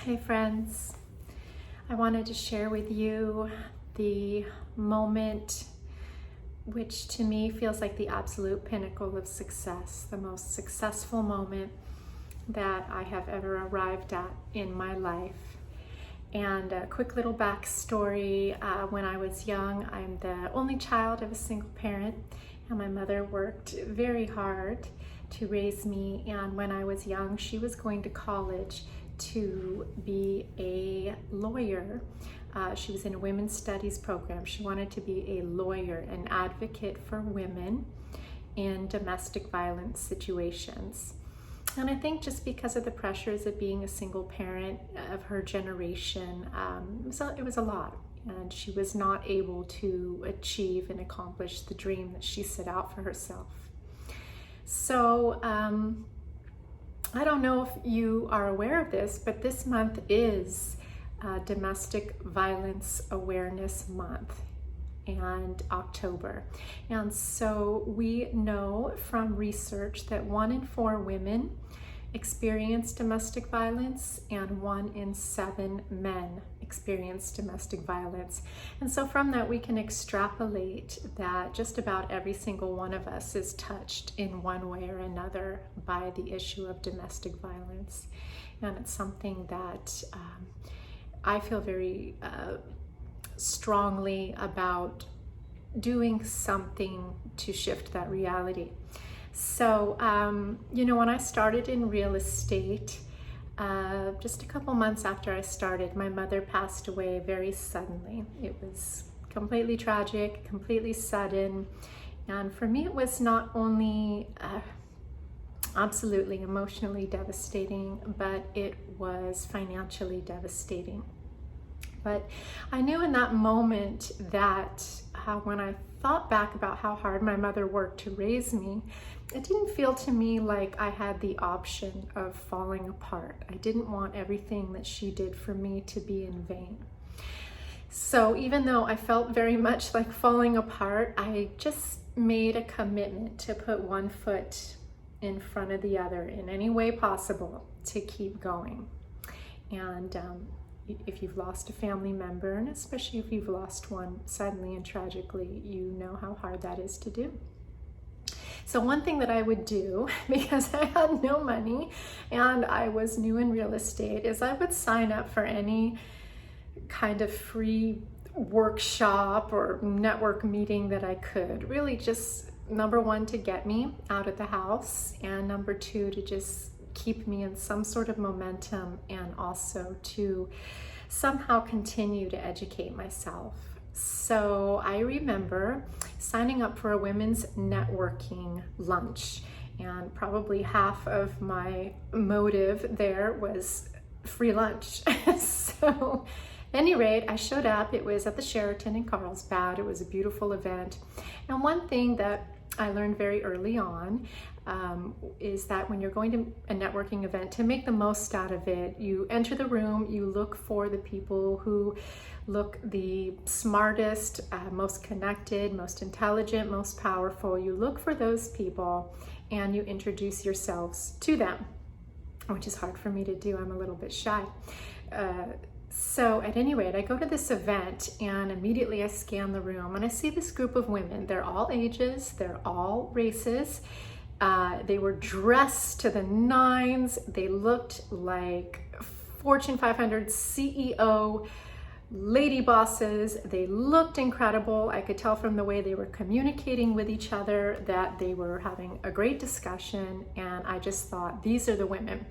Hey friends, I wanted to share with you the moment which to me feels like the absolute pinnacle of success, the most successful moment that I have ever arrived at in my life. And a quick little backstory, when I was young, I'm the only child of a single parent, and my mother worked very hard to raise me. And when I was young, she was going to college to be a lawyer. She was in a women's studies program. She wanted to be a lawyer, an advocate for women in domestic violence situations. And I think just because of the pressures of being a single parent of her generation, it was a lot. And she was not able to achieve and accomplish the dream that she set out for herself. So I don't know if you are aware of this, but this month is Domestic Violence Awareness Month and October. And so we know from research that 1 in 4 women experience domestic violence and 1 in 7 men experience domestic violence. And so from that we can extrapolate that just about every single one of us is touched in one way or another by the issue of domestic violence. And it's something that I feel very strongly about doing something to shift that reality. So, when I started in real estate, just a couple months after I started, my mother passed away very suddenly. It was completely tragic, completely sudden. And for me, it was not only absolutely emotionally devastating, but it was financially devastating. But I knew in that moment that when I thought back about how hard my mother worked to raise me, it didn't feel to me like I had the option of falling apart. I didn't want everything that she did for me to be in vain. So even though I felt very much like falling apart, I just made a commitment to put one foot in front of the other in any way possible to keep going. And if you've lost a family member, and especially if you've lost one suddenly and tragically, you know how hard that is to do. So one thing that I would do, because I had no money and I was new in real estate, is I would sign up for any kind of free workshop or network meeting that I could. Really just, number one, to get me out of the house, and number two, to just keep me in some sort of momentum, and also to somehow continue to educate myself. So I remember signing up for a women's networking lunch, and probably half of my motive there was free lunch. So at any rate, I showed up. It was at the Sheraton in Carlsbad. It was a beautiful event. And one thing that I learned very early on is that when you're going to a networking event, to make the most out of it, you enter the room, you look for the people who look the smartest, most connected, most intelligent, most powerful. You look for those people and you introduce yourselves to them, which is hard for me to do. I'm a little bit shy. So at any rate, I go to this event and immediately I scan the room and I see this group of women. They're all ages, they're all races. They were dressed to the nines. They looked like Fortune 500 CEO lady bosses. They looked incredible. I could tell from the way they were communicating with each other that they were having a great discussion. And I just thought, these are the women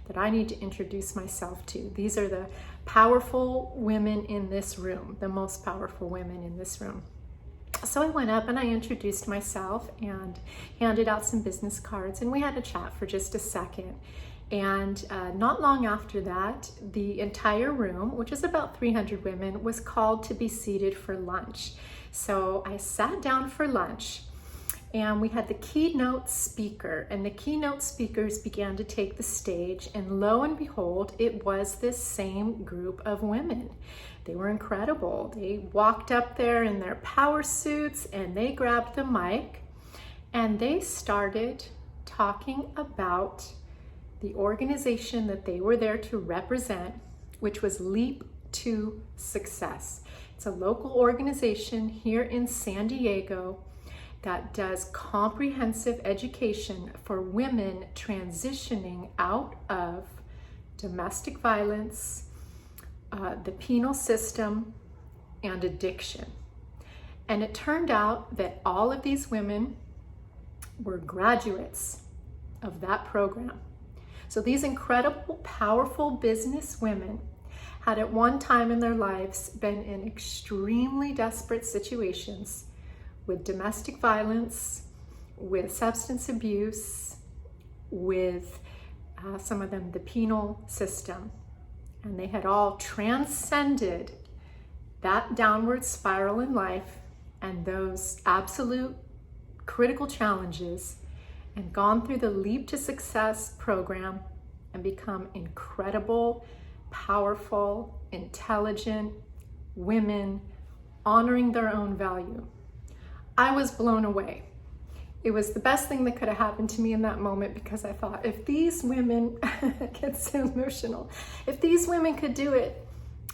that I need to introduce myself to. These are the powerful women in this room, the most powerful women in this room. So I went up and I introduced myself and handed out some business cards, and we had a chat for just a second. And not long after that, the entire room, which is about 300 women, was called to be seated for lunch. So I sat down for lunch, and we had the keynote speaker, and the keynote speakers began to take the stage, and lo and behold, it was this same group of women. They were incredible. They walked up there in their power suits and they grabbed the mic and they started talking about the organization that they were there to represent which was Leap to Success. It's a local organization here in San Diego that does comprehensive education for women transitioning out of domestic violence, the penal system, and addiction. And it turned out that all of these women were graduates of that program. So these incredible, powerful business women had at one time in their lives been in extremely desperate situations with domestic violence, with substance abuse, with some of them the penal system. And they had all transcended that downward spiral in life and those absolute critical challenges and gone through the Leap to Success program and become incredible, powerful, intelligent women honoring their own value. I was blown away. It was the best thing that could have happened to me in that moment, because I thought, if these women, it gets so emotional, if these women could do it,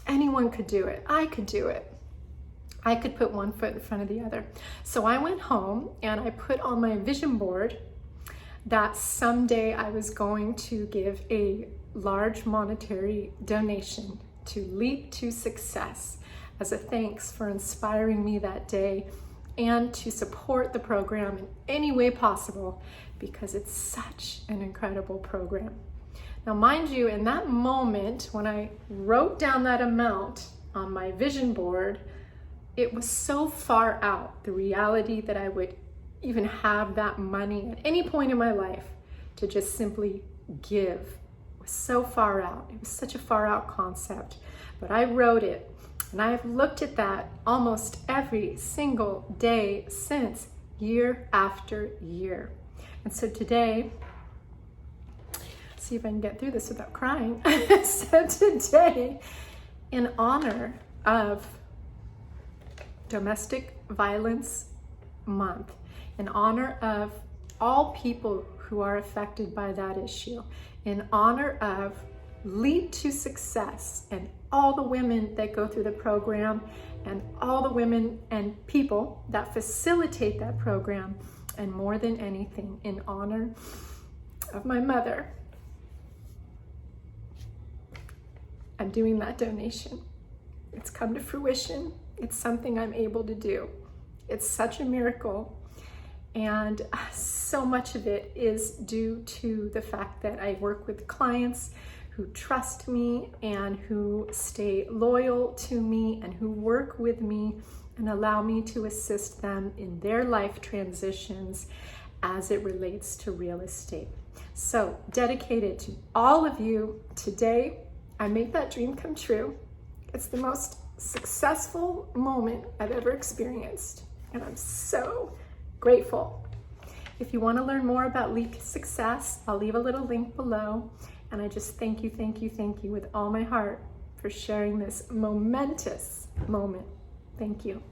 anyone could do it. I could do it. I could put one foot in front of the other. So I went home and I put on my vision board that someday I was going to give a large monetary donation to Leap to Success as a thanks for inspiring me that day, and to support the program in any way possible, because it's such an incredible program. Now, mind you, in that moment, when I wrote down that amount on my vision board, it was so far out, the reality that I would even have that money at any point in my life to just simply give was so far out. It was such a far out concept, but I wrote it. And I've looked at that almost every single day since, year after year. And so today, see if I can get through this without crying. So today, in honor of Domestic Violence Month, in honor of all people who are affected by that issue, in honor of Leap to Success and all the women that go through the program and all the women and people that facilitate that program, and more than anything, in honor of my mother, I'm doing that donation. It's come to fruition. It's something I'm able to do. It's such a miracle. And so much of it is due to the fact that I work with clients who trust me and who stay loyal to me and who work with me and allow me to assist them in their life transitions as it relates to real estate. So, dedicated to all of you, today I made that dream come true. It's the most successful moment I've ever experienced, and I'm so grateful. If you want to learn more about Leap to Success, I'll leave a little link below. And I just thank you with all my heart for sharing this momentous moment. Thank you.